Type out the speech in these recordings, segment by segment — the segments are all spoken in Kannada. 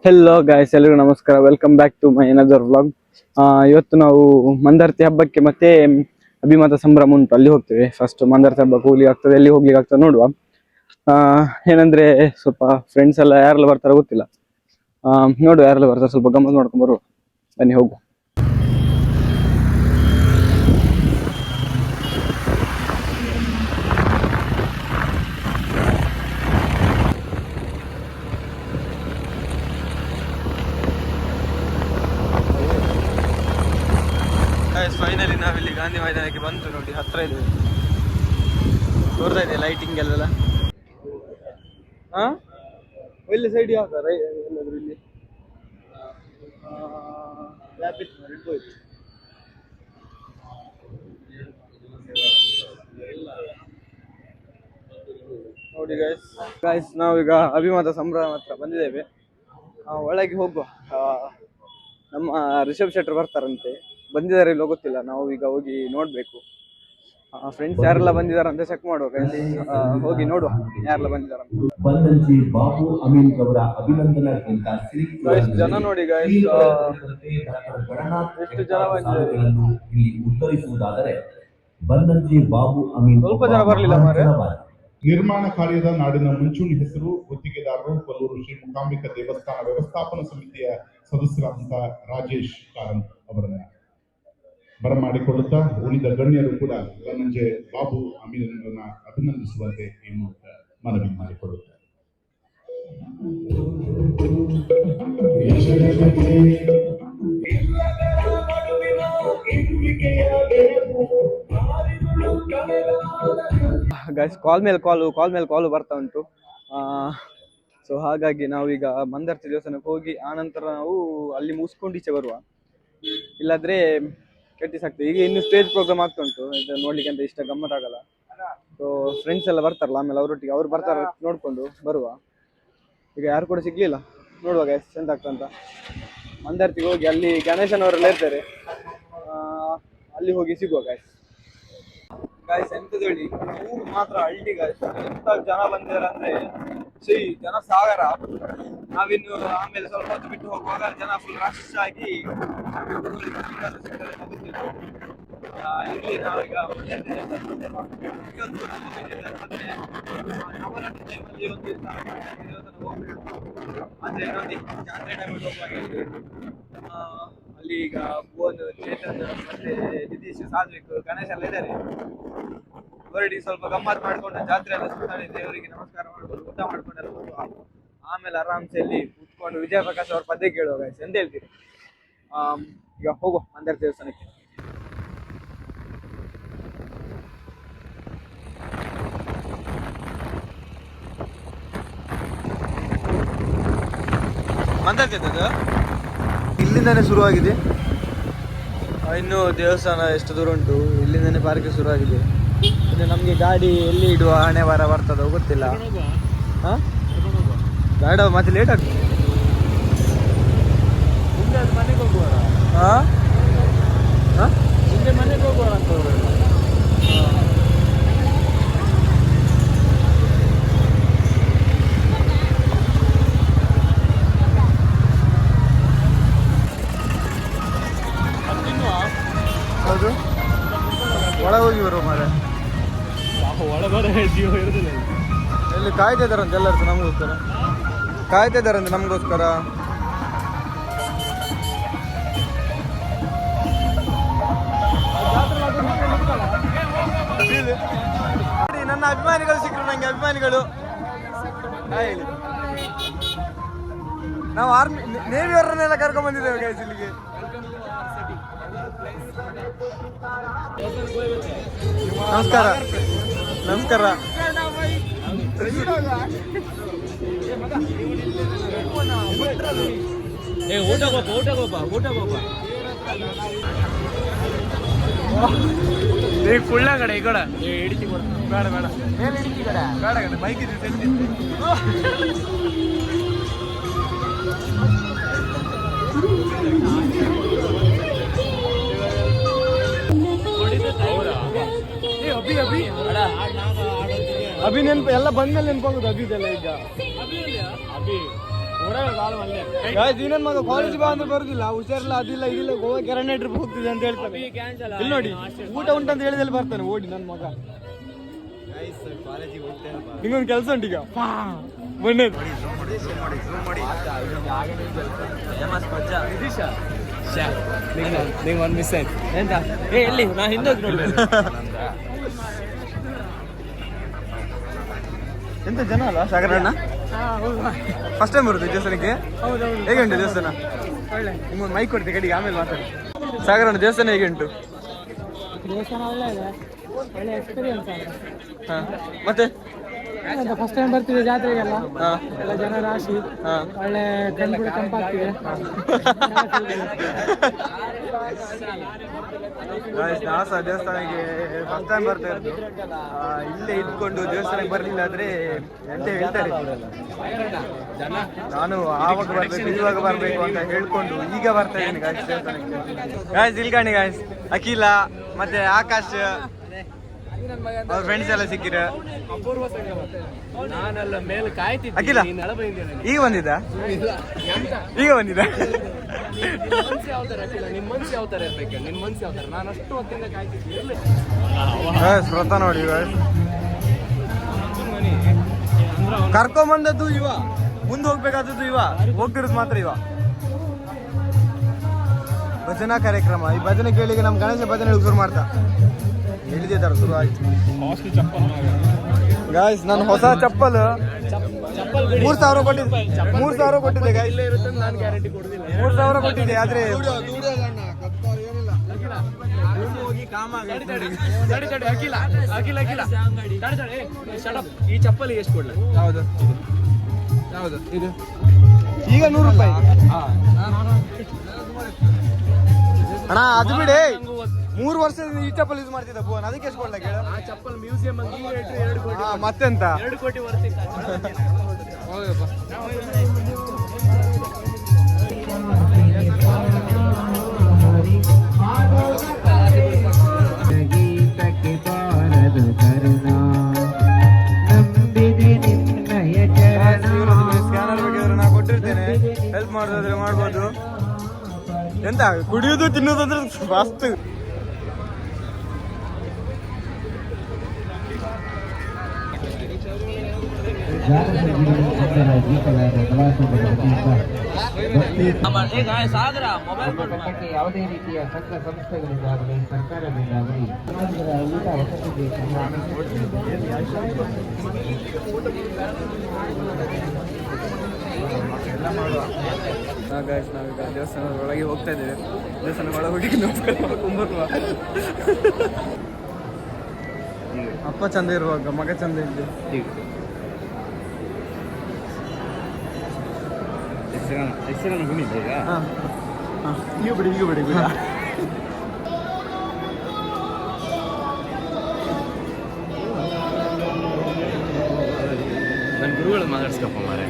ಹೆಲೋ ಗಾಯ್ಸ್, ಎಲ್ಲರಿಗೂ ನಮಸ್ಕಾರ. Welcome back to my another vlog. ಇವತ್ತು ನಾವು ಮಂದಾರ್ತಿ ಹಬ್ಬಕ್ಕೆ ಮತ್ತೆ ಅಭಿಮತ ಸಂಭ್ರಮ ಉಂಟು, ಅಲ್ಲಿ ಹೋಗ್ತೇವೆ. ಫಸ್ಟ್ ಮಂದಾರ್ತಿ ಹಬ್ಬಕ್ಕೆ ಹೋಗ್ಲಿಕ್ಕೆ ಆಗ್ತದೆ, ಎಲ್ಲಿ ಹೋಗ್ಲಿಕ್ಕೆ ಆಗ್ತದೆ ನೋಡುವ. ಏನಂದ್ರೆ ಸ್ವಲ್ಪ ಫ್ರೆಂಡ್ಸ್ ಎಲ್ಲ ಯಾರೆಲ್ಲ ಬರ್ತಾರೆ ಗೊತ್ತಿಲ್ಲ. ನೋಡುವ ಯಾರೆಲ್ಲ ಬರ್ತಾರೆ, ಸ್ವಲ್ಪ ಗಮ್ಮತ್ ಮಾಡ್ಕೊಂಡು ಬರುವ. ಬನ್ನಿ ಹೋಗುವ. ಫೈನಲಿ ನಾವಿಲ್ಲಿ ಗಾಂಧಿ ಮೈದಾನಕ್ಕೆ ಬಂತು ನೋಡಿ, ಹತ್ರ ಇದೆ. ತೋರ್ತಾ ಇದೆ ಲೈಟಿಂಗ್ ಎಲ್ಲ. ಇಲ್ಲಿ ಸೈಡ್ ಯಾವ್ದಾರ ಎಲ್ಲಾದ್ರೂ ಇಲ್ಲಿ ನೋಡಿ ಗಾಯ್ಸ್, ನಾವೀಗ ಅಭಿಮತ ಸಂಭ್ರಮ ಹತ್ರ ಬಂದಿದ್ದೇವೆ. ಒಳಗೆ ಹೋಗುವ. ನಮ್ಮ ರಿಷಬ್ ಶೆಟ್ಟರ್ ಬರ್ತಾರಂತೆ, ಬಂದಿದ್ದಾರೆ ಇಲ್ಲೋ ಗೊತ್ತಿಲ್ಲ. ನಾವು ಈಗ ಹೋಗಿ ನೋಡ್ಬೇಕು. ಫ್ರೆಂಡ್ಸ್ ಯಾರೆಲ್ಲ ಬಂದಿದ್ದಾರೆ ಅಂತ ಚೆಕ್ ಮಾಡುವ. ಹೋಗಿ ನೋಡುವ ಯಾರೆಲ್ಲ ಬಂದಿದ್ದಾರೆ ಅಂತ. ಬಾಬು ಅಮೀನ್ ಅವರ ಅಭಿನಂದನಾ ಜನ ನೋಡಿ ಗಾಯ್ಸ್, ಎಷ್ಟು ಜನ ಬಂದಿದ್ದಾರೆ. ಇಲ್ಲಿ ಉತ್ತರಿಸುವುದಾದರೆ ಬಂದಂಜಿ ಬಾಬು ಅಮೀನ್ ಸ್ವಲ್ಪ ಜನ ಬರಲಿಲ್ಲ ಮಾರೆ. ನಿರ್ಮಾಣ ಕಾರ್ಯದ ನಾಡಿನ ಮುಂಚೂಣಿ ಹೆಸರು ಗುತ್ತಿಗೆದಾರರು ಕೊಲ್ಲೂರು ಶ್ರೀ ಮೂಕಾಂಬಿಕಾ ದೇವಸ್ಥಾನ ವ್ಯವಸ್ಥಾಪನಾ ಸಮಿತಿಯ ಸದಸ್ಯರಾದಂತಹ ರಾಜೇಶ್ ಕಾರಂತ್ ಅವರನ್ನ ಬರಮಾಡಿಕೊಳ್ಳುತ್ತಾ ಉಳಿದ ಗಣ್ಯರು ಕೂಡ ಬಂದಂಜೆ ಬಾಬು ಅಮೀನರನ್ನ ಅಭಿನಂದಿಸುವಂತೆ ಈ ಮೂಲಕ ಮನವಿ ಮಾಡಿಕೊಳ್ಳುತ್ತಾರೆ. ಗೈಸ್, ಕಾಲ್ ಮೇಲೆ ಕಾಲು ಬರ್ತಾ ಉಂಟು. ಸೊ ಹಾಗಾಗಿ ನಾವೀಗ ಮಂದಾರ್ತಿ ದೇವಸ್ಥಾನಕ್ಕೆ ಹೋಗಿ ಆನಂತರ ನಾವು ಅಲ್ಲಿ ಮುಗಿಸ್ಕೊಂಡು ಈಚೆ ಬರುವ. ಇಲ್ಲಾದ್ರೆ ಕೆಟ್ಟಿಸಾಗ್ತದೆ. ಈಗ ಇನ್ನು ಸ್ಟೇಜ್ ಪ್ರೋಗ್ರಾಮ್ ಆಗ್ತಾ ಉಂಟು, ಇದು ನೋಡ್ಲಿಕ್ಕೆ ಅಂತ ಇಷ್ಟ ಗಮ್ಮತ್ತಾಗಲ್ಲ. ಸೊ ಫ್ರೆಂಡ್ಸ್ ಎಲ್ಲ ಬರ್ತಾರಲ್ಲ, ಆಮೇಲೆ ಅವರೊಟ್ಟಿಗೆ ಅವ್ರು ಬರ್ತಾರೆ ನೋಡ್ಕೊಂಡು ಬರುವ. ಈಗ ಯಾರು ಕೂಡ ಸಿಗ್ಲಿಲ್ಲ, ನೋಡುವ ಗೈಸ್ ಎಂತ ಆಗ್ತಂತ. ಮಂದಾರ್ತಿಗೆ ಹೋಗಿ ಅಲ್ಲಿ ಗಣೇಶನವರೆಲ್ಲ ಇರ್ತಾರೆ, ಅಲ್ಲಿ ಹೋಗಿ ಸಿಗುವ ಗಾಯ್ಸ್. ಎಂತದ ಹೇಳಿ, ಊರು ಮಾತ್ರ ಹಳ್ಳಿ ಗಾಯ್ಸ್. ಎಂತ ಜನ ಬಂದಿದ್ದಾರೆ ಅಂದ್ರೆ ಜನ ಸಾಗರ. ನಾವಿನ್ನು ಆಮೇಲೆ ಸ್ವಲ್ಪ ಹೊತ್ತು ಬಿಟ್ಟು ಹೋಗುವಾಗ ಜನ ಫುಲ್ ರಶ್ ಆಗಿ ಇಲ್ಲಿ ನಾವೀಗ ಅಂದ್ರೆ ಜಾತ್ರೆ ಟೈಮಲ್ಲಿ ಹೋಗುವಾಗ ಅಲ್ಲಿ ಈಗ ಬೋನ್, ಚೇತನ್ ಮತ್ತೆ ನಿತೀಶ್, ಸಾತ್ವಿಕ್, ಗಣೇಶ್ ಎಲ್ಲ ಇದ್ದಾರೆ. ಹೊರಡಿ ಸ್ವಲ್ಪ ಗಮ್ಮತ್ ಮಾಡ್ಕೊಂಡು ಜಾತ್ರೆ ಎಲ್ಲ ಸುತ್ತಾಡಿ ದೇವರಿಗೆ ನಮಸ್ಕಾರ ಮಾಡ್ಕೊಂಡು ಊಟ ಮಾಡ್ಕೊಂಡೆಲ್ಲ ಹೋಗುವ. ಆಮೇಲೆ ಆರಾಮ್ಸೆ ಇಲ್ಲಿ ಕೂತ್ಕೊಂಡು ವಿಜಯ ಪ್ರಕಾಶ್ ಅವ್ರ ಪದ್ಯ ಕೇಳುವ ಗಾಯ್ಸ್. ಎಂತ ಹೇಳ್ತೀರಿ? ಈಗ ಹೋಗುವ ಮಂದಾರ್ತಿ ದೇವಸ್ಥಾನಕ್ಕೆ. ಮಂದಾರ್ತಿ ಇಲ್ಲಿಂದಾನೇ ಶುರುವಾಗಿದೆ. ಇನ್ನು ದೇವಸ್ಥಾನ ಎಷ್ಟು ದೂರ ಉಂಟು, ಇಲ್ಲಿಂದಾನೇ ಪಾರ್ಕ್ ಶುರುವಾಗಿದೆ. ಇನ್ನು ನಮಗೆ ಗಾಡಿ ಎಲ್ಲಿ ಇಡುವ ಹಣೆ ವಾರ ಬರ್ತದೋ ಗೊತ್ತಿಲ್ಲ. ಬೇಡ, ಮತ್ತೆ ಲೇಟ್ ಆಗ್ತದೆ. ಮನೆಗೆ ಹೋಗುವ ಮನೆಗೆ ಹೋಗುವ ಅಂತ ಹೌದು. ಒಳಗೆ ಹೋಗಿ ಬರುವ ಮಾರೆ. ಎಲ್ಲಿ ಕಾಯ್ತಾ ಇದಾರಂತೆ ಎಲ್ಲರೂ ನಮಗೋಸ್ಕರ, ಕಾಯ್ತಾ ಇದಾರಂತೆ ನಮಗೋಸ್ಕರ. ನನ್ನ ಅಭಿಮಾನಿಗಳು ಸಿಕ್ಕರು ನಂಗೆ, ಅಭಿಮಾನಿಗಳು. ಹೇಳಿ, ನಾವು ಆರ್ಮಿ ನೇವಿಯವರನ್ನೆಲ್ಲ ಕರ್ಕೊಂಡ್ ಬಂದಿದ್ದೇವೆ ಗೈಸ್ ಇಲ್ಲಿಗೆ. ನಮಸ್ಕಾರ. ನಮಸ್ಕಾರ. ಕುಳ್ಳ ಕಡೆ ಈ ಕಡೆ ಹಿಡಿಸಿ ಕೊಡ. ಬೇಡ ಬೇಡ ಬೇಡ ಕಡೆ ಬೈಕ್ ಇದೆ. ಅಭಿ ನೆನಪು ಎಲ್ಲ ಬಂದ್ಮೇಲೆ ನೆನಪಾಗುದು. ಅಭಿದೆಲ್ಲ ಈಗ ಇನ್ನೊಂದು ಮಗ ಕಾಲೇಜ್ ಬಾ ಅಂದ್ರೆ ಬರುದಿಲ್ಲ, ಹುಷಾರಿಲ್ಲ, ಅದಿಲ್ಲ ಇದಿಲ್ಲ, ಗೋವಾ ಕೆರಣ್ಯ ಟ್ರಿಪ್ ಹೋಗ್ತಿದೆ ಅಂತ ಹೇಳ್ತಾನೆ. ಇಲ್ಲಿ ನೋಡಿ ಊಟ ಉಂಟಂತ ಹೇಳಿದಲ್ಲಿ ಬರ್ತಾನೆ ಓಡಿ ನನ್ನ ಮಗ. ನಿಂಗೊಂದು ಕೆಲಸ ಉಂಟು ಈಗ ಬನ್ನಿ. ಒಂದು ಮಿಸ್ ಆಯ್ತು ಎಂತ ಎಲ್ಲಿ ನಾ ಹಿಂದೆ ನೋಡಿ ಎಂತ ಜನ ಅಲ್ಲ ಸಾಗರಣ್ಣ. ಫಸ್ಟ್ ಟೈಮ್ ಬರುತ್ತೆ ದೇವಸ್ಥಾನಕ್ಕೆ. ಹೇಗೆ ಉಂಟು ದೇವಸ್ಥಾನ? ನಿಮ್ಗೊಂದು ಮೈಕ್ ಕೊಡ್ತೀವಿ ಕಡೆಗೆ, ಆಮೇಲೆ ಮಾತಾಡಿ. ಸಾಗರಣ್ಣ ದೇವಸ್ಥಾನ ಹೇಗೆ ಉಂಟು? ದೇವಸ್ಥಾನ ಒಳ್ಳೆ ಇದೆ, ಒಳ್ಳೆ ಎಕ್ಸ್ಪೀರಿಯನ್ಸ್ ಆಗಿದೆ. ಹಾಂ ಮತ್ತೆ ಫಸ್ಟ್ ಟೈಮ್ ಬರ್ತೀವಿ ಜಾತ್ರೆಗೆಲ್ಲ, ಎಲ್ಲ ಜನ ರಾಶಿ, ಒಳ್ಳೆ ಕಣ್ಣು ಕೂಡ ತಂಪಾಗ್ತಿದೆ. ನಾವು ಸಹ ದೇವಸ್ಥಾನಕ್ಕೆ ಫಸ್ಟ್ ಟೈಮ್ ಬರ್ತಾ ಇರೋದು. ಇಲ್ಲೇ ಇದ್ಕೊಂಡು ದೇವಸ್ಥಾನಕ್ಕೆ ಬರಲಿಲ್ಲ ಆದ್ರೆ ಎಂತ ಹೇಳ್ತಾರೆ, ನಾನು ಆವಾಗ ಬರ್ಬೇಕು ಇವಾಗ ಬರ್ಬೇಕು ಅಂತ ಹೇಳ್ಕೊಂಡು ಈಗ ಬರ್ತಾ ಇದ್ದೀನಿ ಗಾಯ್ಸ್ ದೇವಸ್ಥಾನಕ್ಕೆ. ಗಾಯ್ಸ್ ಇಲ್ಕಂಡಿ ಗಾಯ್ಸ್, ಅಖಿಲ ಮತ್ತೆ ಆಕಾಶ್ ಅವ್ರ ಫ್ರೆಂಡ್ಸ್ ಎಲ್ಲ ಸಿಕ್ಕಿರ. ನಾನೆಲ್ಲ ಮೇಲೆ ಕಾಯ್ತಿದ್ದೆ. ಅಖಿಲ ಈಗ ಬಂದಿದ್ದ? ಈಗ ಬಂದಿದ್ದ? ನಿಮ್ ಮನ್ಸು ಯಾವ ತರ ಇರ್ಬೇಕು, ನಿನ್ ಮನ್ಸು ಯಾವ ತರ? ನಾನು ಅಷ್ಟು ಹೊತ್ತಿಂದ ಕಾಯ್ತಿದ್ದೆ. ವ್ರತ ನೋಡಿ ಕರ್ಕೊಂಬಂದದ್ದು ಇವ, ಮುಂದೆ ಹೋಗ್ಬೇಕಾದದ್ದು ಇವ, ಹೋಗ್ತಿರೋದು ಮಾತ್ರ ಇವ. ಭಜನಾ ಕಾರ್ಯಕ್ರಮ, ಈ ಭಜನೆ ಕೇಳಿಗೆ ನಮ್ಮ ಗಣೇಶ ಭಜನೆ ಶುರು ಮಾಡ್ತಾ ಹೇಳಿದ್ದಾರೆ ಶುರು ಆಯ್ತು. ಗಾಯ್ಸ್ ನನ್ನ ಹೊಸ ಚಪ್ಪಲ್ 3,000 ಕೊಟ್ಟಿದ್ದೆ, 3,000 ಕೊಟ್ಟಿದ್ದೆ ಗಾಯ್ಸ್, 3,000 ಕೊಟ್ಟಿದ್ದೆ. ಆದ್ರೆ ಈ ಚಪ್ಪಲಿ ಎಷ್ಟು ಕೊಡ್ಲ? ಹೌದು ಹೌದು ಇದು ಈಗ 100 ರೂಪಾಯಿ ಅಣ್ಣ. ಅದು ಬಿಡಿ, 3 ವರ್ಷದಿಂದ ಈ ಚಪ್ಪಲ್ ಯೂಸ್ ಮಾಡ್ತಿದ್ದ ಫೋನ್, ಅದಕ್ಕೆ ಎಷ್ಟು ಕೊಡ್ಲಕ್ಕೆ ಹೇಳ? ಆ ಚಪ್ಪಲ್ ಮ್ಯೂಸಿಯಂ 2 ಕೋಟಿ, ಮತ್ತೆಂತ 2 ಕೋಟಿ ವರ್ತಿತ್ತು. ಸ್ಕ್ಯಾನರ್ ಬೇಕಿದ್ರೆ ನಾ ಕೊಟ್ಟಿರ್ತೇನೆ, ಹೆಲ್ಪ್ ಮಾಡೋದಾದ್ರೆ ಮಾಡ್ಬೋದು. ಎಂತ ಕುಡಿಯೋದು ತಿನ್ನೋದಂದ್ರೆ ಫಾಸ್ಟ್. ಯಾವುದೇ ರೀತಿಯ ಸಂಘ ಸಂಸ್ಥೆಗಳಿಂದಾಗಲಿ ಸರ್ಕಾರದಿಂದಾಗಲಿ ಸಮಾಜದ ಊಟ ವಸತಿಗೆ ನಾವೀಗ ದೇವಸ್ಥಾನದ ಒಳಗೆ ಹೋಗ್ತಾ ಇದ್ದೇವೆ. ದೇವಸ್ಥಾನದ ಒಳಗೆ ಹೋಗಿ ನಮಸ್ಕಾರ ಮಾಡ್ಕೊಂಡ್ಬರುವ. ಅಪ್ಪ ಚಂದ ಇರುವಾಗ ಮಗ ಚಂದ ಇದ್ದು ಈಗ ಬಿಡಿ ಈಗ ಬಿಡಿ ಬಿಡ. ನನ್ನ ಗುರುಗಳು ಮಾತಾಡ್ಸ್ಕಪ್ಪ ಮಾರೆ.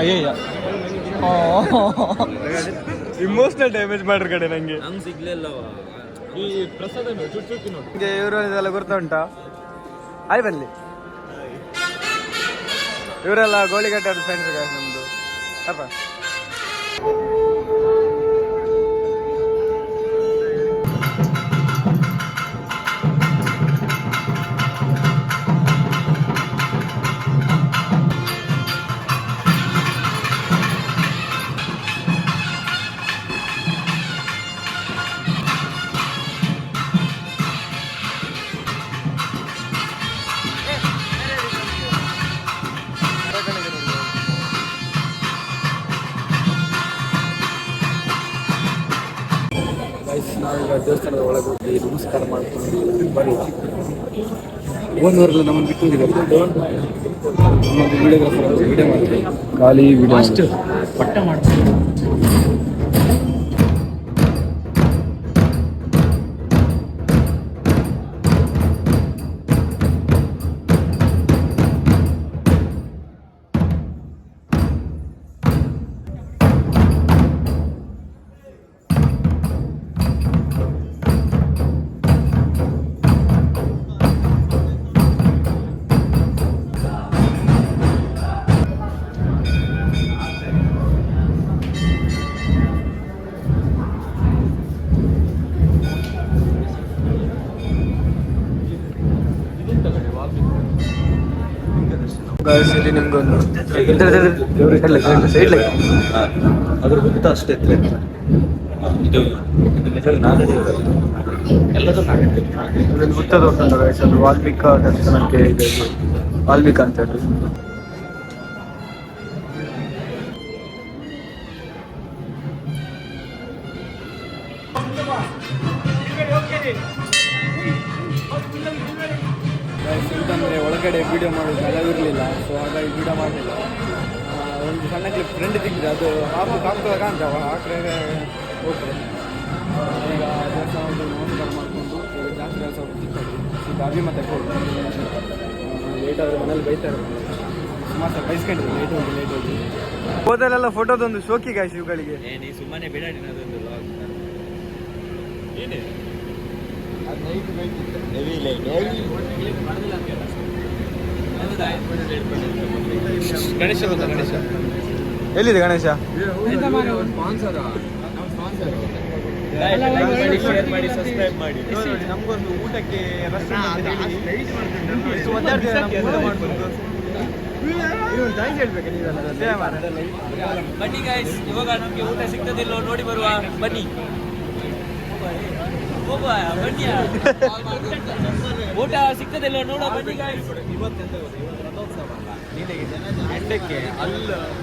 ಅಯ್ಯಯ್ಯ ಇಮೋಷನಲ್ ಡ್ಯಾಮೇಜ್ ಮಾಡ್ರ ಕಡೆ ನಂಗೆ ಸಿಗ್ಲಿಲ್ಲವ ಈ ಪ್ರಸಾದ ಚುಚ್ಚುಕ್ಕಿ ನೋಡಿ. ಇವರು ಇದೆಲ್ಲ ಗುರ್ತ ಉಂಟಾ? ಆಯ್ ಬನ್ನಿ, ಇವರೆಲ್ಲ ಗೋಳಿಘಟ್ಟದ ಫ್ರೆಂಡ್ಸ್ ನಮ್ದು ಅಪ್ಪ. ನಾವೀಗ ದೇವಸ್ಥಾನದ ಒಳಗೆ ಹೋಗಿ ನಮಸ್ಕಾರ ಮಾಡ್ಕೊಂಡು ಬರೀ 1 ಅವರೆಲ್ಲ ನಮ್ಮನ್ನು ಬಿಟ್ಟು ವಿಡಿಯೋ ಮಾಡ್ತೀವಿ, ಖಾಲಿ ವಿಡಿಯೋ ಅಷ್ಟು ಪಟ್ಟ ಮಾಡ್ತೀವಿ. ಇಲ್ಲಿ ನಿಮ್ಗೊಂದು ಅದ್ರ ಹುತ್ತ ಅಷ್ಟೇ ಎತ್ತರ ಇದು ಎಲ್ಲದೂ ಹುತ್ತದ ಅದು ವಾಲ್ಮೀಕ ದರ್ಶನಕ್ಕೆ ಇದೆ, ವಾಲ್ಮೀಕ ಅಂತ ಹೇಳಿ. ಅಂತಂದರೆ ಒಳಗಡೆ ವಿಡಿಯೋ ಮಾಡೋದು ಅಲವಿರಲಿಲ್ಲ, ಸೊ ಹಾಗಾಗಿ ವಿಡಿಯೋ ಮಾಡಲಿಲ್ಲ. ಒಂದು ಸಣ್ಣ ಕ್ಲಿಪ್ ಫ್ರೆಂಡ್ ಸಿಕ್ಕಿದೆ, ಅದು ಹಾಕುವಾಗ ಕಾಣ್ತಾವ ಆ ಕಡೆ ಹೋಗ್ತದೆ. ಈಗ ದೇವಸ್ಥಾನದ್ದು ನಮಸ್ಕಾರ ಮಾಡಿಕೊಂಡು ಈಗ ಜಾತ್ರೆ ಸ್ವಲ್ಪ ಸಿಕ್ಕಾಗಿ ಈಗ ಅಭಿಮತ ಕೊಡು ಲೇಟ್ ಆದರೆ ಮನೇಲಿ ಬೈತಾರೆ, ಸುಮಾರು ಬೈಸ್ಕೊಂಡಿದ್ರು ಲೇಟ್ ಹೋಗಿ ಹೋದಲ್ಲೆಲ್ಲ ಫೋಟೋದೊಂದು ಶೋಕಿ ಗಾಯ್ಸ್ ಇವುಗಳಿಗೆ. ಸುಮ್ಮನೆ ಬಿಡಾಡಿ ಗಣೇಶ ಗೊತ್ತಾ? ಗಣೇಶ ಎಲ್ಲಿದೆ ಗಣೇಶ? ಸಬ್ಸ್ಕ್ರೈಬ್ ಮಾಡಿ. ನಮಗೊಂದು ಊಟಕ್ಕೆ ಬನ್ನಿ ಗೈಸ್, ಇವಾಗ ನಮ್ಗೆ ಊಟ ಸಿಗ್ತದಿಲ್ಲ ನೋಡಿ ಬರುವ, ಬನ್ನಿ ಹೋಗುವ, ಬನ್ನಿ ಊಟ ಸಿಗ್ತದಿಲ್ಲ ನೋಡುವ, ಬನ್ನಿ ಗೈಸ್. ಎಂಟಕ್ಕೆ ಅಲ್ಲಿ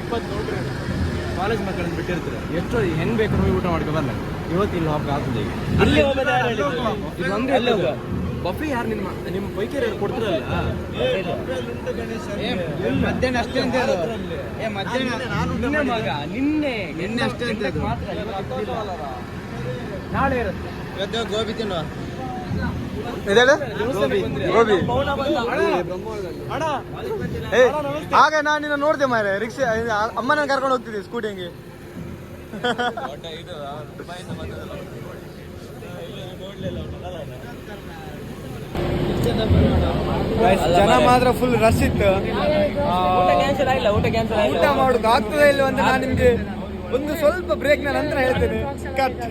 20 ನೋಡ್ರಿ ಕಾಲೇಜ್ ಮಕ್ಕಳನ್ನು ಬಿಟ್ಟಿರ್ತಾರೆ, ಎಷ್ಟು ಹೆಂಗ್ ಬೇಕಾದ್ರೂ ಊಟ ಮಾಡ್ಕೊ ಬರಲ್ಲ. ಇವತ್ತು ಇಲ್ಲಿ ಹಬ್ಬ ಆಗ್ತದೆ. ಇಲ್ಲಿ ಹೋಗೋದು ಬಫೆ ಯಾರು ನಿಮ್ಮ ಬೈಕರ್ ಯಾರು ಕೊಡ್ತಿರಲ್ಲ ಮಧ್ಯಾಹ್ನ ಅಷ್ಟೇ ಅಂತ ನಿನ್ನೆ ಅಷ್ಟೇ ಅಂತ ನಾಳೆ ಇರುತ್ತೆ. ಗೋಬಿ ತಿನ್ನುವ ಗೋಬಿ ಆಗ ನಾನು ನಿನ್ನ ನೋಡ್ದೆ ಮಾರೆ, ರಿಕ್ಷಾ ಅಮ್ಮನ ಕರ್ಕೊಂಡು ಹೋಗ್ತಿದ್ದೆ ಸ್ಕೂಟಿ ಹಂಗೆ. ಜನ ಮಾತ್ರ ಫುಲ್ ರಶ್ ಇತ್ತು. ಊಟ ಮಾಡೋದು ಆಗ್ತದೆ ಇಲ್ಲ ಅಂತ ನಾನು ನಿಮ್ಗೆ ಒಂದು ಸ್ವಲ್ಪ ಬ್ರೇಕ್ ನ ನಂತರ ಹೇಳ್ತೇನೆ. ಕಟ್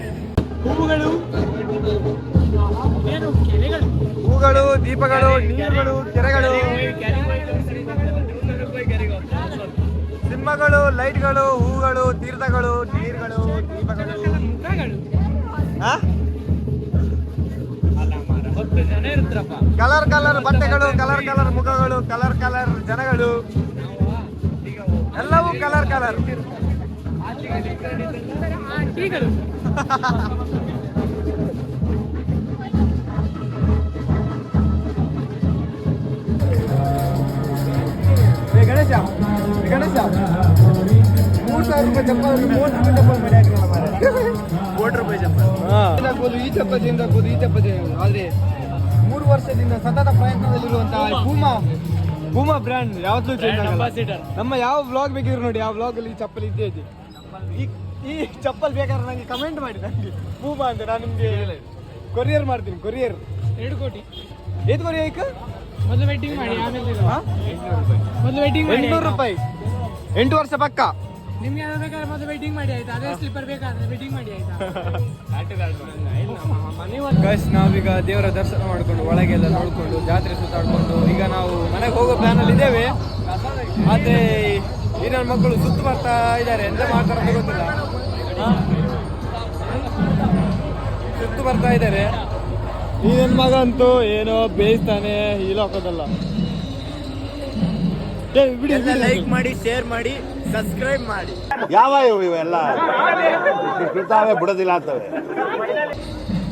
ಹೂಗಳು, ದೀಪಗಳು, ನೀರುಗಳು, ಕೆರೆಗಳು, ಸಿಂಹಗಳು, ಲೈಟ್ಗಳು, ಹೂಗಳು, ತೀರ್ಥಗಳು, ನೀರುಗಳು, ದೀಪಗಳು, ಕಲರ್ ಕಲರ್ ಬಟ್ಟೆಗಳು, ಕಲರ್ ಕಲರ್ ಮುಖಗಳು, ಕಲರ್ ಕಲರ್ ಜನಗಳು, ಎಲ್ಲವೂ ಕಲರ್ ಕಲರ್. ಗಣೇಶ ಗಣೇಶ 3,000 ರೂಪಾಯಿ ಚಪ್ಪಲ್, 30 ರೂಪಾಯಿ ಚಪ್ಪಲ್ ಮಾಡಿ ಹಾಕಿರಲ್ಲ ಮಾರೆ. 4 ರೂಪಾಯಿ ಚಪ್ಪಲ್ ಹಾಕ್ಬೋದು, ಈ ಚಪ್ಪಲ್ ಚೇಂಜ್ ಆಗ್ಬೋದು, ಈ ಚಪ್ಪಲ್ ಚೇಂಜ್. ಆದರೆ 3 ವರ್ಷದಿಂದ ಸತತ ಪ್ರಯತ್ನದಲ್ಲಿರುವಂತಹ ಪೂಮಾ ಬ್ರ್ಯಾಂಡ್ ಯಾವತ್ತೂ ಚೇಂಜ್ ಆಗಲ್ಲ. ನಮ್ಮ ಯಾವ ವ್ಲಾಗ್ ಬೇಕಿದ್ರು ನೋಡಿ, ಆ ವ್ಲಾಗಲ್ಲಿ ಈ ಚಪ್ಪಲ್ ಇದ್ದೇ ಇದೆ. ಈ ಚಪ್ಪಲ್ ಬೇಕಾದ್ರೆ ನನಗೆ ಕಮೆಂಟ್ ಮಾಡಿ, ನನಗೆ ಪೂಮಾ ಅಂತ ನಾನು ನಿಮಗೆ ಕೊರಿಯರ್ ಮಾಡ್ತೀನಿ. ಕೊರಿಯರ್ 2 ಕೋಟಿ ಏದು ಕೊರಿಯರ್ ಈಗ ಮೊದಲು ವೆಡ್ಡಿಂಗ್ ಮಾಡಿ, ಆಮೇಲೆ ಮೊದಲು ವೆಡ್ಡಿಂಗ್ ಮಾಡಿ. 800 ರೂಪಾಯಿ 8 ವರ್ಷ ಪಕ್ಕ. ನಿಮ್ಗೆ ಯಾವ್ದು ಬೇಕಾದ್ರೆ ಮೊದಲು ವೆಡ್ಡಿಂಗ್ ಮಾಡಿ ಆಯ್ತಾ? ಅದೇ ಸ್ಲಿಪ್ಪರ್ ಬೇಕಾದ್ರೆ ವೆಡ್ಡಿಂಗ್ ಮಾಡಿ ಆಯ್ತಾ? ಗೈಸ್, ನಾವೀಗ ದೇವರ ದರ್ಶನ ಮಾಡಿಕೊಂಡು ಒಳಗೆಲ್ಲ ನೋಡಿಕೊಂಡು ಜಾತ್ರೆ ಸುತ್ತಾಡ್ಕೊಂಡು ಈಗ ನಾವು ಮನೆಗೆ ಹೋಗೋ ಪ್ಲಾನಲ್ಲಿ ಇದ್ದೇವೆ. ಆದರೆ ಈ ನನ್ನ ಮಕ್ಕಳು ಸುತ್ತು ಬರ್ತಾ ಇದ್ದಾರೆ, ಎಂತ ಮಾಡ್ತಾರೆ ಅಂತ ಗೊತ್ತಿಲ್ಲ. ಸುತ್ತು ಬರ್ತಾ ಇದ್ದಾರೆ. ಈ ನನ್ನ ಮಗ ಅಂತೂ ಏನೋ ಬೇಯಿಸ್ತಾನೆ, ಇಲ್ಲ ಹಾಕೋದಲ್ಲ. ಲೈಕ್ ಮಾಡಿ, ಶೇರ್ ಮಾಡಿ, ಸಬ್ಸ್ಕ್ರೈಬ್ ಮಾಡಿ. ಯಾವ ಇವೆಲ್ಲ ಬಿಡ್ತಾವೆ ಬಿಡೋದಿಲ್ಲ ಅಂತವೆ.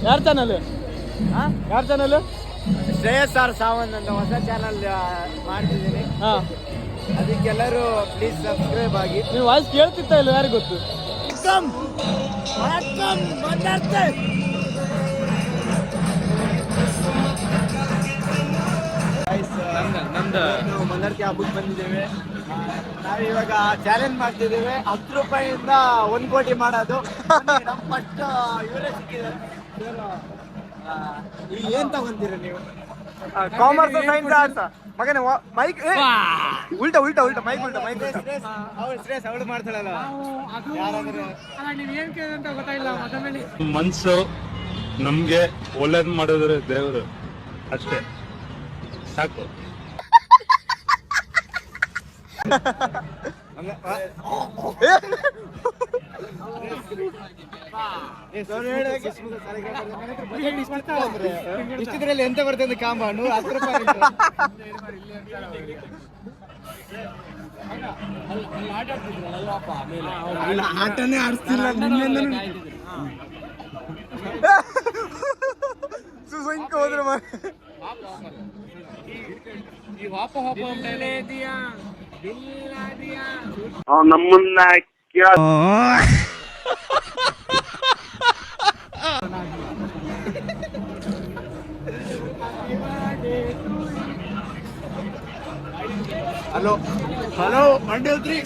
ಯಾರ ಚಾನಲ್? ಯಾರ ಚಾನಲ್? ಶ್ರೇಯಸ್ ಆರ್ ಸಾವಂತ್ ಅಂತ ಹೊಸ ಚಾನಲ್ ಮಾಡ್ತಿದ್ದೀನಿ. ಅದಕ್ಕೆಲ್ಲರೂ ಪ್ಲೀಸ್ ಸಬ್ಸ್ಕ್ರೈಬ್ ಆಗಿ. ನೀವು ವಾಯ್ಸ್ ಕೇಳ್ತಿತ್ತ ಇಲ್ಲ ಯಾರಿಗೆ ಗೊತ್ತು? ನಾವು ಮಂದರ್ತಿ ಹಬ್ಬಕ್ಕೆ ಬಂದಿದ್ದೇವೆ. ನಾವಿವಾಗ ಚಾಲೆಂಜ್ ಮಾಡ್ತಿದ್ದೇವೆ, 10 ರೂಪಾಯಿಯಿಂದ 1 ಕೋಟಿ ಮಾಡೋದು. ನಮ್ಮ ಫಸ್ಟ್ ಇವರೇ ಸಿಕ್ಕಿದ್ದಾರೆ. ಈಗ ಏನ್ ತಗೊಂತೀರ ನೀವು? Commerce, science, arts? ಮಗನೇ ಮೈಕ್ ಉಲ್ಟಾ ಉಲ್ಟಾ ಉಲ್ಟಾ ಮೈಕ್ ಉಲ್ಟಾ ಮೈಕ್ ಅವಳು ಸ್ಟ್ರೆಸ್ ಅವಳು ಮಾಡ್ತಾಳಲ್ಲ. ಅಲ್ಲ, ನೀವು ಏನ್ ಕೇಳಿದಂತ ಗೊತ್ತಾಗಿಲ್ಲ ಮೊದಲೇ. ಮನ್ಸು ನಮ್ಗೆ ಒಳ್ಳೇದ್ ಮಾಡಿದ್ರೆ ದೇವರು ಅಷ್ಟೇ ಸಾಕು. ಇಷ್ಟಿದ್ರಲ್ಲಿ ಎಂತ ಬರ್ತದೆ ಕಾಂಬಾಂಡು 10 ರೂಪಾಯಿ ಆಟನೇ ಆಡಿಸ್ತಿಲ್ಲ ಸುಸಂಕ ಹೋದ್ರೆ ನಮ್ಮನ್ನ ಹಲೋ ಹಲೋ ಮಂಡ್ಯಲ್ತ್ರಿ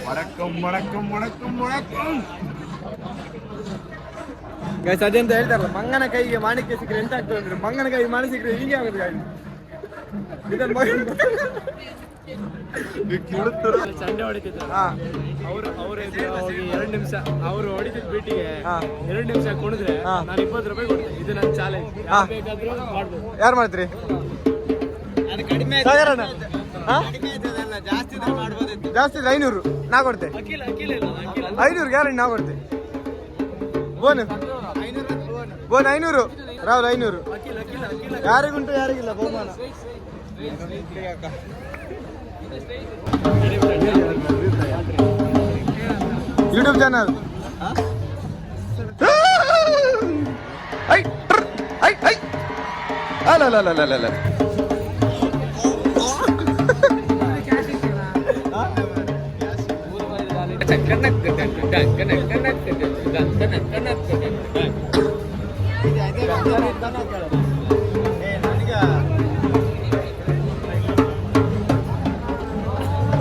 ವಣಕ್ಕಂ ವಣಕ್ಕಂ ವಣಕ್ಕಂ ವಣಕ್ಕಂ ಗೈಸ್ ಅದೇ ಅಂತ ಹೇಳ್ತಾರಲ್ಲ ಮಂಗನ ಕೈಗೆ ಮಾಣಿಕ್ಯ ಸಿಕ್ಕರೆ ಎಂತ ಆಗ್ತದೆ ಅಂದ್ರೆ ಮಂಗನ ಕೈಗೆ ಮಾಣಿ ಸಿಕ್ಕರೆ ಹೀಗೆ ಆಗುತ್ತೆ ಗಾಡಿ ಚಂಡೆ ಹೊಡಿತಿದ್ರು ಅವ್ರು 2 ನಿಮಿಷ ಅವ್ರು ಹೊಡಿತಿದ್ ಬೀಟಿಗೆ 2 ನಿಮಿಷ ಕುಣಿದ್ರೆ ನಾನು 20 ರೂಪಾಯಿ ಕೊಡ್ತೀನಿ. ಇದು ನನ್ನ ಚಾಲೆಂಜ್. ಬೇಕಾದ್ರೂ ಮಾಡ್ಬೋದು. ಯಾರು ಮಾಡ್ತೀರಿ? ಸಾಗರಣ್ಣ ಜಾಸ್ತಿ 500 ನಾ ಕೊಡ್ತೆ. 500 ಗ್ಯಾರಂಟಿ ನಾ ಕೊಡ್ತೆ. ಬೋನ್ 500 ರಾಹುಲ್ 500 ಯಾರಿಗುಂಟು ಯಾರಿಗಿಲ್ಲ ಬಹುಮಾನ. ಯೂಟ್ಯೂಬ್ ಚಾನಲ್ ಅಲ್ಲ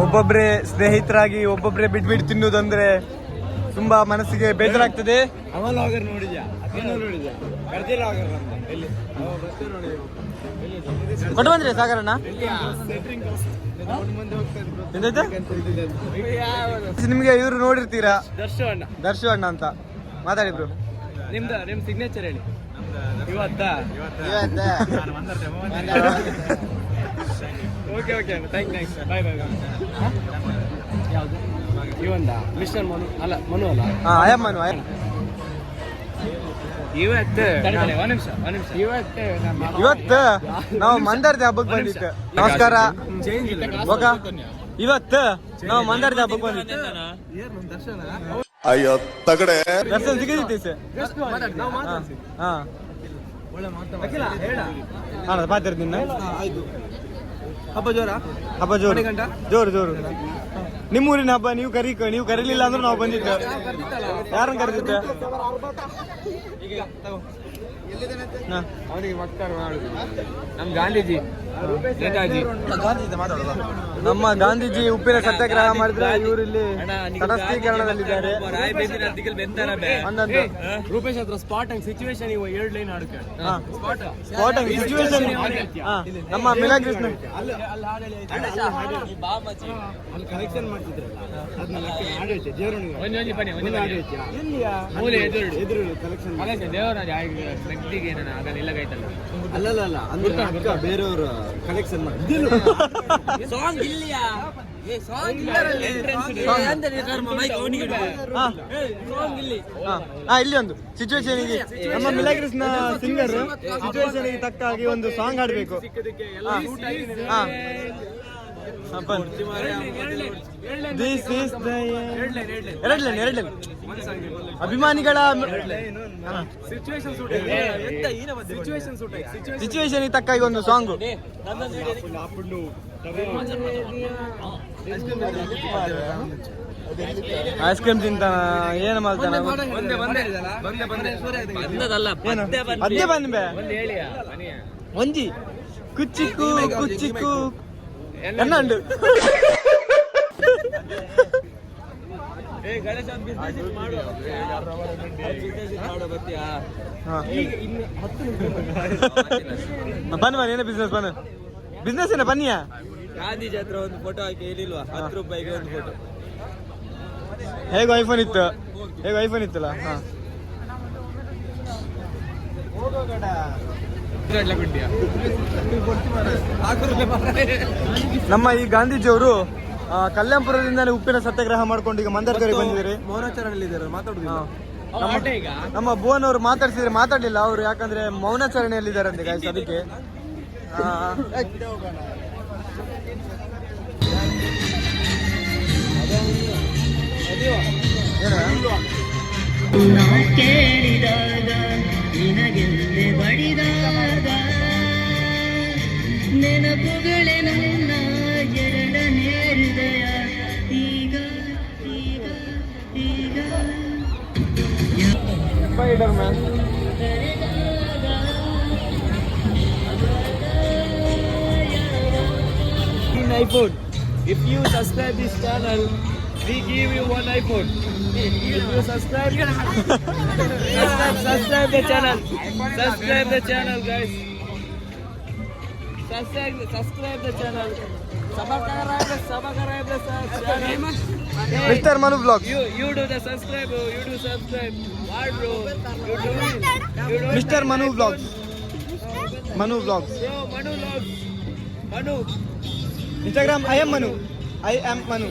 ಒಬ್ಬೊಬ್ರೆ ಸ್ನೇಹಿತರಾಗಿ ಒಬ್ಬೊಬ್ರೆ ಬಿಟ್ಬಿಟ್ಟು ತಿನ್ನುವುದಂದ್ರೆ ತುಂಬಾ ಮನಸ್ಸಿಗೆ ಬೇಜಾರಾಗ್ತದೆ. ಕೊಟ್ಟು ಬಂದ್ರಿ ಸಾಗರಣ್ಣ? ನಿಮ್ಗೆ ಇವ್ರು ನೋಡಿರ್ತೀರಾ, ದರ್ಶು ಅಣ್ಣ ಅಂತ. ಮಾತಾಡಿಬ್ರು. ನಿಮ್ ಸಿಗ್ನೇಚರ್ ಹೇಳಿ. ಇವತ್ತ ಓಕೆ ಥ್ಯಾಂಕ್ಸ್ ಬಾಯ್ ಯಾವುದು ಇವಂದ ಮಿಸ್ಟರ್ ಮನು ಅಲ್ಲ ಮನು ಅಲ್ಲ ಆಯಮ್ ಮನು ಇವತ್ತು ನಾವು ಮಂದಾರ್ತಿ ಹಬ್ಬಕ್ಕೆ ಬಂದಿತ್ತು. ನಮಸ್ಕಾರ. ಇವತ್ತು ನಾವು ಮಂದಾರ್ತಿ ಹಬ್ಬಕ್ಕೆ ಬಂದಿತ್ತು. ಅಯ್ಯೋ ತಗಡೆ ದರ್ಶನ ಸಿಗದಿತ್ತು ಸರ್. ಮಾತಾಡ್ತೀನಿ. ಹಬ್ಬ ಜೋರು. ನಿಮ್ಮೂರಿನ ಹಬ್ಬ ನೀವು ಕರೀಲಿಲ್ಲ ಅಂದ್ರೆ ನಾವು ಬಂದಿದ್ದು. ಯಾರನ್ನ ಕರೆದಿದ್ದೆ? ನಮ್ಮ ಗಾಂಧೀಜಿ ನಮ್ಮ ಗಾಂಧೀಜಿ ಉಪ್ಪಿನ ಸತ್ಯಾಗ್ರಹ ಮಾಡಿದ್ರೆ ಇವರು ಇಲ್ಲಿ ತಟಸ್ಥೀಕರಣದಲ್ಲಿದ್ದಾರೆ. ರೂಪೇಶ್ ಹತ್ರ ಸ್ಪಾಟ್ ಅಂಡ್ ಸಿಚುವೇಶನ್ 2 ಲೈನ್ ಹಾಡು ಸ್ಪಾಟ್ ಅಂಡ್ ಸಿಚುವೇಶನ್ ನಮ್ಮ ಮಿಲಾಗ್ರಿಸ್ನ ಕಲೆಕ್ಷನ್ ಮಾಡ್ತಿದ್ರಲ್ಲ ಅಲ್ಲ ಬೇರೆಯವರು ಕಲೆಕ್ಷನ್ ಇಲ್ಲಿ ಒಂದು ಸಿಚುವೇಶನ್ ನಮ್ಮ ಮಿಲಾಗ್ರಿಸ್ನ ಸಿಂಗರ್ ಸಿಚುವೇಶನ್ ತಕ್ಕ ಹಾಗೆ ಒಂದು ಸಾಂಗ್ ಹಾಡ್ಬೇಕು. ಅಭಿಮಾನಿಗಳ ಸಿಚುವೇಶನ್ ತಕ್ಕಾಗಿ ಒಂದು ಸಾಂಗ್. ಐಸ್ ಕ್ರೀಮ್ ತಿಂತಾನ ಏನು ಮಾಡ್ತಾನ? ಅದೇ ಬಂದೆ ಒಂಜಿ ಕುಚ್ಚಿಕ್ಕು ಎನ್ನಂಡು ಬನ್ನಿ ಏನ ಬಿಸ್ನೆಸ್ ಏನ ಬನ್ನಿಯಾ? ಗಾಂಧೀಜಿ ಹತ್ರ ಒಂದು ಫೋಟೋ ಹಾಕಿ ಹೇಳಿಲ್ವಾ 10 ರೂಪಾಯಿಗೆ ಒಂದು ಫೋಟೋ. ಹೇಗೆ ಐಫೋನ್ ಇತ್ತಲ್ಲ. ನಮ್ಮ ಈ ಗಾಂಧೀಜಿಯವರು ಕಲ್ಯಾಣಪುರದಿಂದಲೇ ಉಪ್ಪಿನ ಸತ್ಯಾಗ್ರಹ ಮಾಡ್ಕೊಂಡು ಈಗ ಮಂದರ್ತಿವರೆಗೆ ಬಂದಿದ್ದಾರೆ. ಮೌನಾಚರಣೆಯಲ್ಲಿ ಇದ್ದಾರೆ, ಮಾತಾಡುದಿಲ್ಲ. ನಮ್ಮ ಭುವನ್ ಅವರು ಮಾತಾಡ್ಸಿದ್ರೆ ಮಾತಾಡಲಿಲ್ಲ ಅವರು, ಯಾಕಂದ್ರೆ ಮೌನಾಚರಣೆಯಲ್ಲಿ ಇದ್ದಾರಂತೆ ಗಾಯ್ಸ್, ಅದಕ್ಕೆ ಕೇಳಿದಾಗ ನಿನಗೆಲ್ಲೆ ಬಡಿದಾಗ ನೆನಪುಗಳೇ ನನ್ನ ಎರಡನೇ ಹೃದಯ ಈಗ ಈಗ ಈಗ spider man. iPhone. If you subscribe this channel, we give you one iPhone. If you subscribe the channel. Subscribe the channel, guys. Subscribe the channel. Subscribe the channel. Mister Manu blog. You do the subscribe. You do subscribe. What, bro? You do it. Mister Manu blog. Manu blogs. Bro, Manu vlogs. Manu. Instagram I am Manu. I am Manu.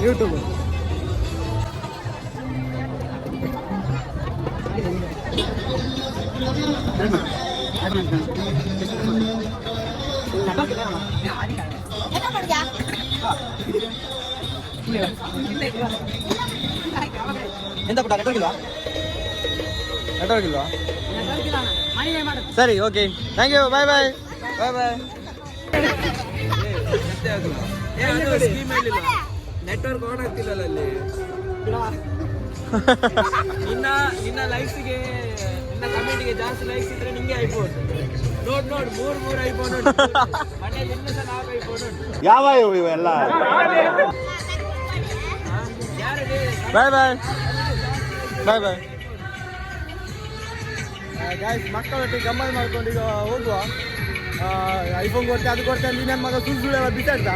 YouTube. ಎಂತ ಪುಟ್ಟ ನೆಟ್ವರ್ಕ್ ಇಲ್ವಾ? ಸರಿ, okay, thank you, bye bye bye bye. Network on ಆಗ್ತಿಲ್ಲ ಅಲ್ಲಿ. ನಿನ್ನ ಲೈಕ್ಸ್ಗೆ, ನಿನ್ನ ಕಮೆಂಟ್ಗೆ ಜಾಸ್ತಿ ಲೈಕ್ಸ್ ಇದ್ರೆ ನಿಂಗೆ ಐಫೋನ್. ನೋಡ್ ಮೂರ್ ಐಫೋನ್ ಉಂಟು ಮನೆಯಲ್ಲಿ. ಇನ್ನೂ ಸಹ 4 ಐಫೋನ್ ಉಂಟು. ಯಾವ ಇವೆಲ್ಲ? ಬಾಯ್ ಬಾಯ್ ಬಾಯ್ ಬಾಯ್. ಗಾಯ್ಸ್, ಮಕ್ಕಳೊಟ್ಟಿಗೆ ಗಮ್ಮತ್ ಮಾಡ್ಕೊಂಡು ಈಗ ಹೋಗುವ. ಐಫೋನ್ ಕೊಡ್ತೆ, ಅದು ಕೊಡ್ತೆ ಅಲ್ಲಿ ನನ್ನ ಮಗ ಸುಳ್ಳೆಲ್ಲ ಬಿಸಾಡ್ದ.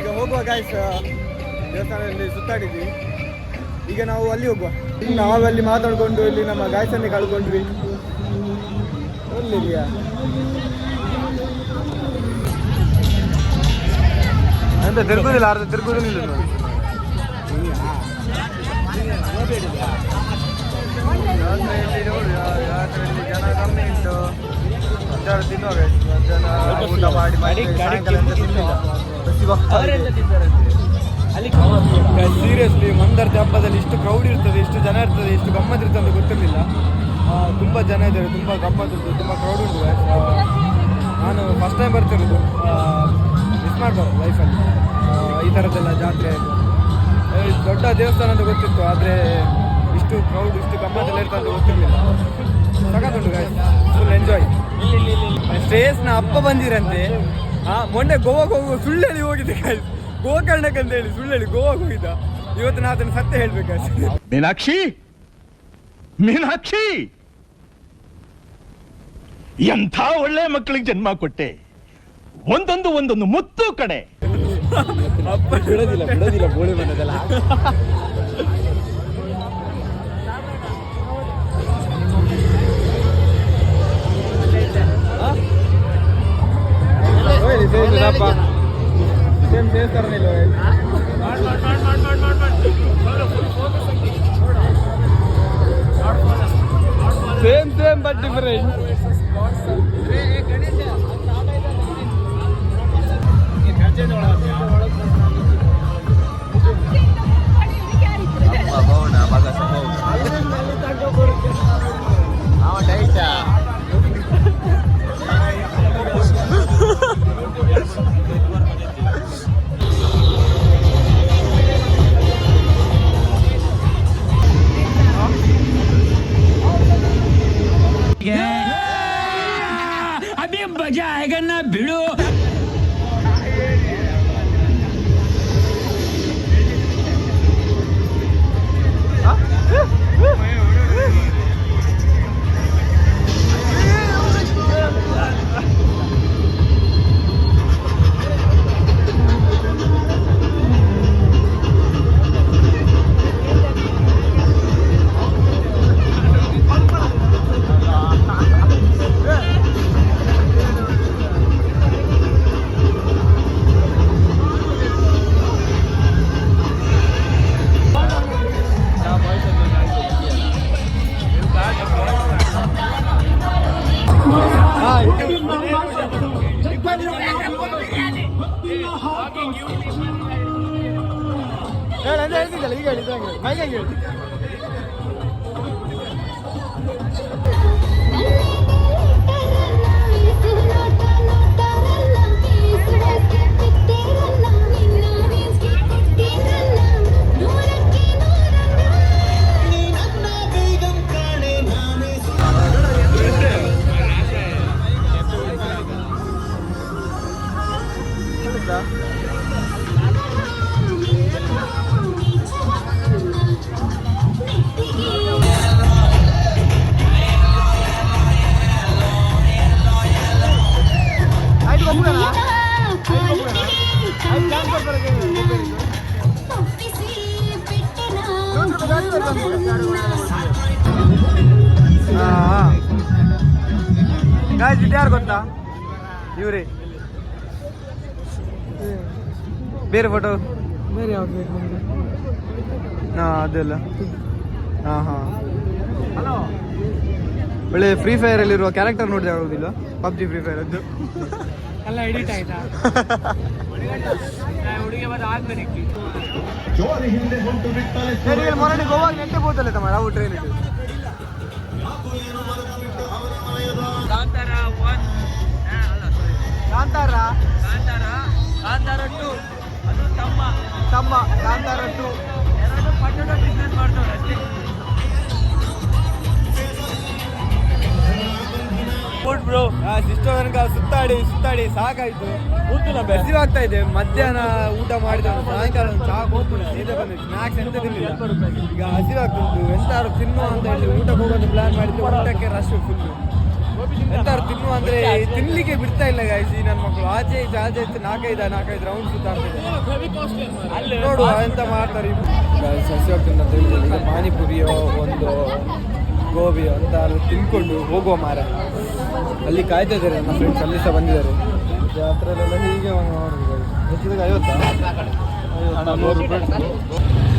ಈಗ ಹೋಗುವ ಗಾಯ್ಸ್. ದೇವಸ್ಥಾನದಲ್ಲಿ ಸುತ್ತಾಡಿದ್ವಿ, ಈಗ ನಾವು ಅಲ್ಲಿ ಹೋಗುವ. ನಾವು ಅಲ್ಲಿ ಮಾತಾಡ್ಕೊಂಡು ಇಲ್ಲಿ ನಮ್ಮ ಗಾಯ್ಸನ್ನೇ ಕಳ್ಕೊಂಡ್ವಿ. ಎಲ್ಲಿದೆಯಾ ಅಂತ ತಿರ್ಗುದಿಲ್ಲ, ಅರ್ಧ ತಿರ್ಗುದಿಲ್ಲ ನೋಡಿ. ರಾತ್ರಿಯಲ್ಲಿ ಜನ ಕಮ್ಮಿ ಉಂಟು. ತಿನ್ನುವಾಗ ಜನ ಊಟ ಮಾಡಿ ಸೀರಿಯಸ್ಲಿ ಮಂದರ್ತಿ ಹಬ್ಬದಲ್ಲಿ ಇಷ್ಟು ಕ್ರೌಡ್ ಇರ್ತದೆ, ಇಷ್ಟು ಜನ ಇರ್ತದೆ, ಇಷ್ಟು ಗಮ್ಮತ್ ಇರ್ತದೆ ಅಂತ ಗೊತ್ತಿರಲಿಲ್ಲ. ತುಂಬ ಜನ ಇದ್ದಾರೆ, ತುಂಬ ಗಮ್ಮತ್ ಉಂಟು, ತುಂಬ ಕ್ರೌಡ್ ಉಂಟು. ನಾನು ಫಸ್ಟ್ ಟೈಮ್ ಬರ್ತಿರೋದು, ಮಿಸ್ ಮಾಡಬಾರ್ದು ಲೈಫಲ್ಲಿ ಈ ಥರದ್ದೆಲ್ಲ ಜಾತ್ರೆ. ದೊಡ್ಡ ದೇವಸ್ಥಾನ ಅಂತ ಗೊತ್ತಿತ್ತು, ಆದರೆ ಇಷ್ಟು ಕ್ರೌಡ್, ಇಷ್ಟು ಗಮ್ಮತ್ತೆಲ್ಲ ಇರ್ತದೆ ಅಂತ ಗೊತ್ತಿರಲಿಲ್ಲ. ಸಖತ್ತುಂಟು ಗಾಯ್ಸ್, ಫುಲ್ ಎಂಜಾಯ್. ಸ್ಟೇಸ್ನ ಅಪ್ಪ ಬಂದಿರಂತೆ. ಮೊನ್ನೆ ಗೋವಾಗೆ ಸುಳ್ಳು ಹೋಗಿದ್ದೆ ಗಾಯ್ಸ್, ಗೋಕರ್ಣಕ್ಕೆ ಅಂತ ಹೇಳಿ ಸುಳ್ಳು ಗೋವಾಗೆ ಹೋಗಿದ್ದ. ಇವತ್ತು ನಾ ಅದನ್ನು ಸತ್ಯ ಹೇಳ್ಬೇಕಾಯ್ತು. ಮೀನಾಕ್ಷಿ, ಮೀನಾಕ್ಷಿ, ಎಂಥ ಒಳ್ಳೆ ಮಕ್ಕಳಿಗೆ ಜನ್ಮ ಕೊಟ್ಟೆ. ಒಂದೊಂದು ಮುತ್ತು ಕಡೆ. ಅಪ್ಪ ಬಿಡೋದಿಲ್ಲ ಬೋಳಿ ಬಂದದಲ್ಲ. Same but different. Yeah. Guys ಇದು ಯಾರು ಗೊತ್ತಾ? ಇವ್ರಿ ಬೇರೆ ಫೋಟೋ ಬೇರೆ ಯಾವ್ದು ಬೇಕು ನಿಮಗೆ? ಹಾಂ ಅದೆಲ್ಲ ಹಾಂ ಹಾಂ ಒಳ್ಳೆ ಫ್ರೀ ಫೈರಲ್ಲಿರುವ ಕ್ಯಾರೆಕ್ಟರ್ ನೋಡಿದೆ ಆಗೋದಿಲ್ಲ. ಪಬ್ಜಿ ಫ್ರೀ ಫೈರ್ ಅದು ಎಲ್ಲ ಎಡಿಟ್ ಆಯ್ತಾ? ಹುಡುಗಿ ಬಂದು ಆದ್ಮೇಲೆ ಮೊನ್ನೆ ಗೋವಾಗ ನೆಟ್ಟೆ ಹೋಗ್ತಲ್ಲ ತಮ್ಮ ನಾವು ಟ್ರೈನ್ ಇಟ್ಟು ಕಾಂತಾರ 1 ಕಾಂತಾರ ಕಾಂತಾರ 2 ಅದು ತಮ್ಮ ಕಾಂತಾರ 2 ಎರಡು ಪಟ್ಟಣ ಬಿಸ್ನೆಸ್ ಮಾಡ್ತಾರೆ ಅಷ್ಟೇ. ಫುಡ್ ಬ್ರೋ ಸಿಸ್ಟರ್ ತನಕ ಸುತ್ತಾಡಿ ಸಾಕಾಯ್ತು. ಹಸಿವಾಗ್ತಾ ಇದೆ. ಮಧ್ಯಾಹ್ನ ಊಟ ಮಾಡಿದ ಸಾಯಂಕಾಲ ಒಂದು ಚಹಾ ಹೋಗ್ಬಿಟ್ಟು ಸೀದಾ ಬಂದಿದ್ದು. ಸ್ನಾಕ್ಸ್ ಎಂತ ತಿನ್ನಲಿಲ್ಲ. ಈಗ ಹಸಿವಾಗ್ತುಂಟು. ಎಂತಾದ್ರು ತಿನ್ನುವ ಅಂತ ಹೇಳಿ ಊಟಕ್ಕೆ ಹೋಗೋದು ಪ್ಲಾನ್ ಮಾಡಿದ್ದು. ಊಟಕ್ಕೆ ರಶ್ ಫುಲ್ಲು. ಎಂತಾದ್ರು ತಿನ್ನುವ ಅಂದ್ರೆ ತಿನ್ಲಿಕ್ಕೆ ಬಿಡ್ತಾ ಇಲ್ಲ ಗಾಯ್ಸಿ ನನ್ನ ಮಕ್ಕಳು. ಆಚೆ ಇತ್ತು 4-5 ರೌಂಡ್ ಸುತ್ತಾಡ್ತಿದೆ. ನೋಡುವ ಎಂತ ಮಾಡ್ತಾರೆ ಹಸಿವಾಗ್ತುಂಟು ಅಂತ ಹೇಳಿದ್ರೆ ಈಗ ಪಾನಿಪುರಿಯೋ ಒಂದು ಗೋಬಿಯೋ ಅಂತ ತಿನ್ಕೊಂಡು ಹೋಗುವ ಮಾರ. ಅಲ್ಲಿ ಕಾಯ್ತಾ ಇದ್ದಾರೆ ನಮ್ಮ ಫ್ರೆಂಡ್ಸ್, ಅಲ್ಲಿ ಸಹ ಬಂದಿದ್ದಾರೆ. ಜಾತ್ರೆಲೆಲ್ಲ ಹೀಗೆ ಹೆಚ್ಚಿದಾಗ 50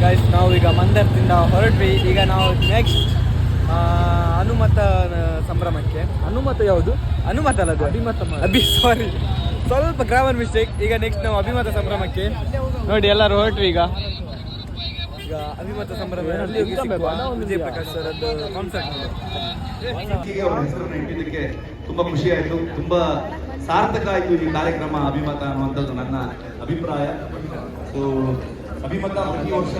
ಗೈಸ್. ನಾವು ಈಗ ಮಂದರ್ತಿಂದ ಹೊರಟ್ವಿ. ಈಗ ನಾವು ನೆಕ್ಸ್ಟ್ ಹನುಮತ ಸಂಭ್ರಮಕ್ಕೆ. ಹನುಮತ ಯಾವುದು? ಹನುಮತ ಅಲ್ಲ ಅದು ಸಾರಿ, ಸ್ವಲ್ಪ ಗ್ರಾಮರ್ ಮಿಸ್ಟೇಕ್. ಈಗ ನೆಕ್ಸ್ಟ್ ನಾವು ಅಭಿಮತ ಸಂಭ್ರಮಕ್ಕೆ ನೋಡಿ ಎಲ್ಲರೂ ಹೊರಟ್ವಿ. ಈಗ ಅಭಿಮತ ಸಂಭ್ರಮ ವಿಜಯ್ ಪ್ರಕಾಶ್ ಅವರದ್ದು ಕಾನ್ಸರ್ಟ್. ಅವರ ಹೆಸರನ್ನು ಇಟ್ಟಿದ್ದಕ್ಕೆ ತುಂಬಾ ಖುಷಿ ಆಯಿತು. ತುಂಬಾ ಸಾರ್ಥಕ ಆಯಿತು ಈ ಕಾರ್ಯಕ್ರಮ ಅಭಿಮತ ಅನ್ನುವಂಥದ್ದು ನನ್ನ ಅಭಿಪ್ರಾಯ. ಸೊ ಅಭಿಮತ ಪ್ರತಿ ವರ್ಷ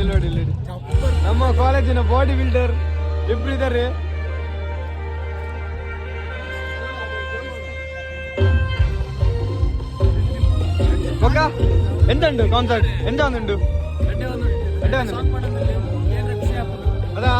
ಇಲ್ಲೋಡಿ ನಮ್ಮ ಕಾಲೇಜಿನ ಬಾಡಿ ಬಿಲ್ಡರ್ ಇಬ್ರು ಇದ್ದಾರೆ. ಎಂತ ಉಂಟು ಕಾನ್ಸರ್ಟ್? ಎಂತ ಒಂದುಂಟು ಅದಾ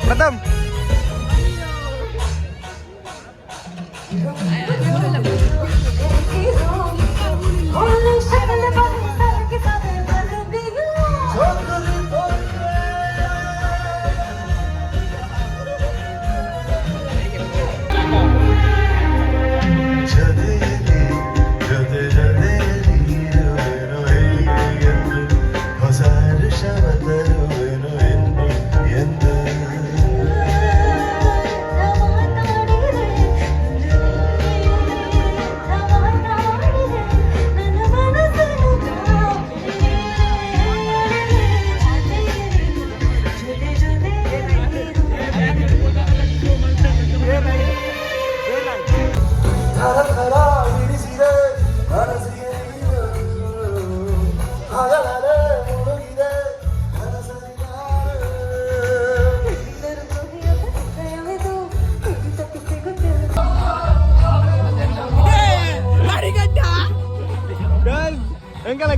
प्रथम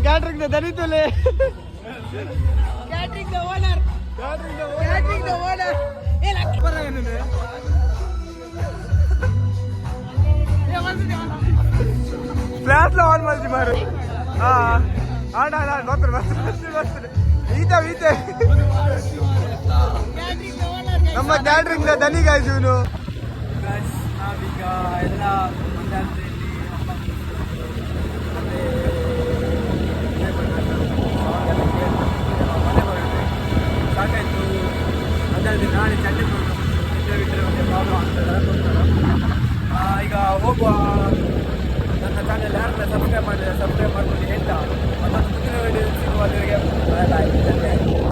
ಕ್ಯಾಟ್ರಿಂಗ್ ದನಿತಲೆ ಫ್ಲಾಟ್ ಆನ್ ಮಾಡಿ ಮಾರು ಆಡ ಬರ್ತಾರೆ ಈತೆ ನಮ್ಮ ಕ್ಯಾಟ್ರಿಂಗ್ ದನಿಗಾಯ್ತು ಇವನು. ನಾವೀಗ ಎಲ್ಲ ಸಾಕಾಯ್ತು. ಅದಲ್ಲದೆ ನಾಳೆ ಚಂಡೆ ಬಿಟ್ಟರೆ ಒಂದು ಪ್ರಾಬ್ಲಮ್ ಆಗ್ತದೆ. ಈಗ ಹೋಗುವ. ನನ್ನ ಚಾನೆಲ್ ಯಾರನ್ನ ಸಬ್ಸ್ಕ್ರೈಬ್ ಮಾಡಿದ್ರೆ ಸಬ್ಸ್ಕ್ರೈಬ್ ಮಾಡ್ಕೊಂಡು ಹೇಳ್ತಾ ಮತ್ತೊಂದು ಮುಂದಿನ ವಿಡಿಯೋ ಸಿಗುವವರೆಗೆ ಬಾಯ್ ಬಾಯ್.